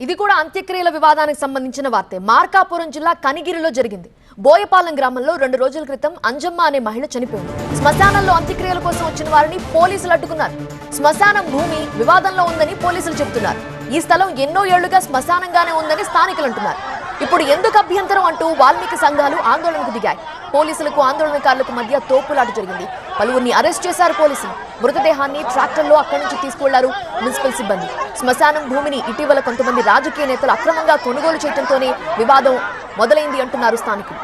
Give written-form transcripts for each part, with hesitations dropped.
ఇది కూడా అంత్యక్రియల వివాదానికి సంబంధించిన వార్తే. మార్కాపురం జిల్లా కనిగిరిలో జరిగింది. బోయపాలెం గ్రామంలో 2 రోజుల క్రితం అంజమ్మ అనే మహిళ చనిపోయింది. శ్మశానంలో అంత్యక్రియల కోసం వచ్చిన వారిని పోలీసులు అడ్డుకున్నారు. శ్మశానం భూమి వివాదంలో ఉందని పోలీసులు చెబుతున్నారు. ఈ స్థలం ఎన్నో ఏళ్లుగా శ్మశానంగానే ఉందని స్థానికులు అంటున్నారు. ఇప్పుడు ఎందుకు అభ్యంతరం అంటూ వాల్మీకి సంఘాలు ఆందోళనకు దిగాయి. పోలీసులకు ఆందోళనకారులకు మధ్య తోపులాట జరిగింది. పలువురిని అరెస్ట్ చేశారు పోలీసులు. మృతదేహాన్ని ట్రాక్టర్లో అక్కడి నుంచి తీసుకువెళ్లారు మున్సిపల్ సిబ్బంది. శ్మశానం భూమిని ఇటీవల కొంతమంది రాజకీయ నేతలు అక్రమంగా కొనుగోలు చేయడంతోనే వివాదం మొదలైంది అంటున్నారు స్థానికులు.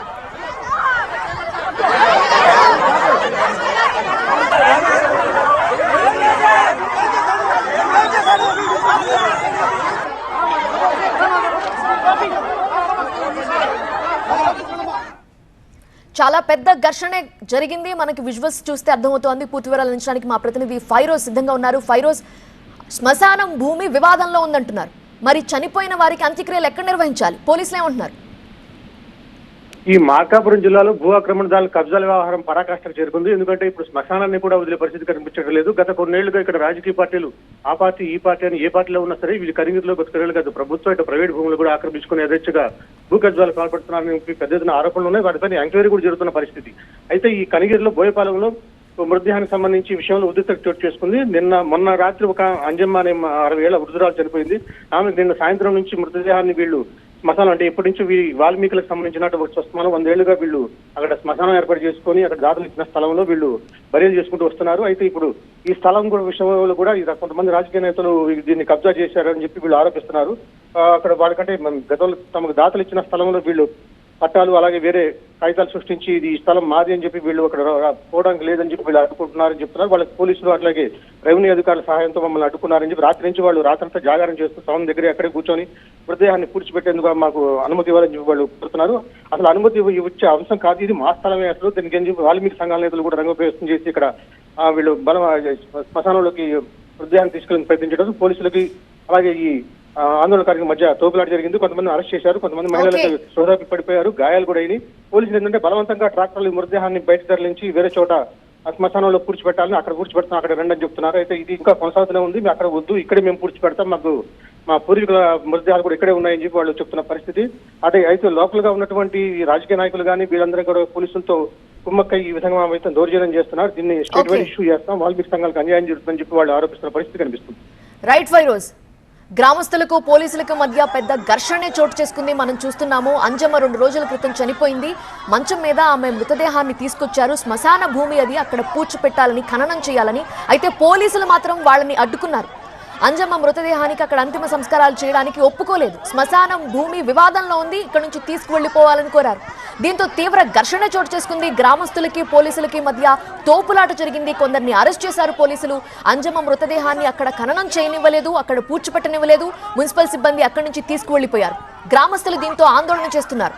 చాలా పెద్ద ఘర్షణ జరిగింది. మనకి విజువల్స్ చూస్తే అర్థమవుతోంది. పూర్తి వివరాలు అందించడానికి మా ప్రతినిధి ఫైరోజ్ సిద్ధంగా ఉన్నారు. ఫైరోజ్, శ్మశానం భూమి వివాదంలో ఉందంటున్నారు. మరి చనిపోయిన వారికి అంత్యక్రియలు ఎక్కడ నిర్వహించాలి? పోలీసులు ఏమంటున్నారు? ఈ మార్కాపురం జిల్లాలో భూ ఆక్రమణదారుల కబ్జాల వ్యవహారం పరాకాష్ఠకు చేరుకుంది. ఎందుకంటే ఇప్పుడు శ్మశానాన్ని కూడా వదిలే పరిస్థితి కనిపించడం లేదు. గత కొన్నేళ్లుగా ఇక్కడ రాజకీయ పార్టీలు ఆ పార్టీ ఈ పార్టీ అని ఏ పార్టీలో ఉన్నా సరే వీళ్ళు కనిగిరిలో గత కొన్నేళ్లు కాదు ప్రభుత్వం ఇటు ప్రైవేట్ భూములు కూడా ఆక్రమించుకుని యథేచ్ఛగా భూ కబ్జాలు పాల్పడుతున్నారని పెద్ద ఎత్తున ఆరోపణలు ఉన్నాయి. వాటిపైన ఎంక్వైరీ కూడా జరుగుతున్న పరిస్థితి. అయితే ఈ కనిగిరిలో బోయపాలెంలో మృతదేహానికి సంబంధించి విషయంలో ఉద్రిక్తత చోటు చేసుకుంది. మొన్న రాత్రి ఒక అంజమ్మ అనే 60 ఏళ్ల వృద్ధురాలు చనిపోయింది. ఆమె నిన్న సాయంత్రం నుంచి మృతదేహాన్ని వీళ్ళు శ్మశానం అంటే ఎప్పటి నుంచి వాల్మీకులకు సంబంధించినటువంటి శ్మశానం 100 ఏళ్లుగా వీళ్ళు అక్కడ శ్మశానం ఏర్పాటు చేసుకుని అక్కడ దాతలు ఇచ్చిన స్థలంలో వీళ్ళు బర్యలు చేసుకుంటూ వస్తున్నారు. అయితే ఇప్పుడు ఈ స్థలం కూడా విషయంలో కూడా కొంతమంది రాజకీయ నేతలు దీన్ని కబ్జా చేశారని చెప్పి వీళ్ళు ఆరోపిస్తున్నారు. అక్కడ వాళ్ళకంటే గతంలో తమకు దాతలు ఇచ్చిన స్థలంలో వీళ్ళు పట్టాలు అలాగే వేరే కాగితాలు సృష్టించి ఇది ఈ స్థలం మాది అని చెప్పి వీళ్ళు అక్కడ పోవడానికి లేదని చెప్పి వీళ్ళు అడ్డుకుంటున్నారని చెప్తున్నారు. వాళ్ళకి పోలీసులు అట్లాగే రెవెన్యూ అధికారుల సహాయంతో మమ్మల్ని అడ్డుకున్నారని చెప్పి రాత్రి నుంచి వాళ్ళు రాత్రంతా జాగారం చేస్తూ స్థలం దగ్గరే అక్కడే కూర్చొని మృతదేహాన్ని పూడ్చిపెట్టేందుకు మాకు అనుమతి ఇవ్వాలని చెప్పి వాళ్ళు కోరుతున్నారు. అసలు అనుమతి ఇచ్చే అంశం కాదు, ఇది మా స్థలమే. అసలు దీనికి అని చెప్పి వాల్మీకి సంఘాల నేతలు కూడా రంగప్రవేశం చేసి ఇక్కడ వీళ్ళు శ్మశానంలోకి మృతదేహాన్ని తీసుకెళ్ళి ప్రయత్నించడం పోలీసులకి అలాగే ఈ ఆందోళనకారుల మధ్య తోపులాట జరిగింది. కొంతమంది అరెస్ట్ చేశారు, కొంతమంది మహిళలకు సోదాపి పడిపోయారు, గాయాలు కూడా అయినాయి. పోలీసులు ఏంటంటే బలవంతంగా ట్రాక్టర్లు మృతదేహాన్ని బయట తరలించి వేరే చోట శ్మశానంలో పూడ్చిపెట్టాలని అక్కడ పూడ్చిపెడతాం అక్కడ రెండని చెప్తున్నారు. అయితే ఇది ఇంకా కొనసాగుతూనే ఉంది. మేము అక్కడ వద్దు, ఇక్కడే మేము పూడ్చిపెడతాం, మాకు మా పూర్వీకుల మృతదేహాలు కూడా ఇక్కడే ఉన్నాయని చెప్పి వాళ్ళు చెప్తున్న పరిస్థితి. అదే అయితే లోకల్ గా ఉన్నటువంటి రాజకీయ నాయకులు కానీ వీళ్ళందరూ కూడా పోలీసులతో కుమ్మక్కై ఈ విధంగా అయితే దౌర్జన్యం చేస్తున్నారు. దీన్ని స్టేట్ వైడ్ ఇష్యూ చేస్తాం, వాల్మీకి సంఘాలకు అన్యాయం జరుగుతుందని చెప్పి వాళ్ళు ఆరోపిస్తున్న పరిస్థితి కనిపిస్తుంది. రైట్ ఫైరోజ్, గ్రామస్తులకు పోలీసులకు మధ్య పెద్ద ఘర్షణే చోటు చేసుకుంది. మనం చూస్తున్నాము, అంజమ్మ 2 రోజుల క్రితం చనిపోయింది. మంచం మీద ఆమె మృతదేహాన్ని తీసుకొచ్చారు. శ్మశాన భూమి అది, అక్కడ పూడ్చిపెట్టాలని ఖననం చేయాలని. అయితే పోలీసులు మాత్రం వాళ్ళని అడ్డుకున్నారు. అంజమ్మ మృతదేహానికి అక్కడ అంతిమ సంస్కారాలు చేయడానికి ఒప్పుకోలేదు. శ్మశానం భూమి వివాదంలో ఉంది, ఇక్కడ నుంచి తీసుకువెళ్లిపోవాలని కోరారు. దీంతో తీవ్ర ఘర్షణ చోటు చేసుకుంది. గ్రామస్తులకి పోలీసులకి మధ్య తోపులాట జరిగింది. కొందరిని అరెస్ట్ చేశారు పోలీసులు. అంజమ్మ మృతదేహాన్ని అక్కడ ఖననం చేయనివ్వలేదు, అక్కడ పూడ్చిపెట్టనివ్వలేదు. మున్సిపల్ సిబ్బంది అక్కడి నుంచి తీసుకువెళ్లిపోయారు. గ్రామస్తులు దీంతో ఆందోళన చేస్తున్నారు.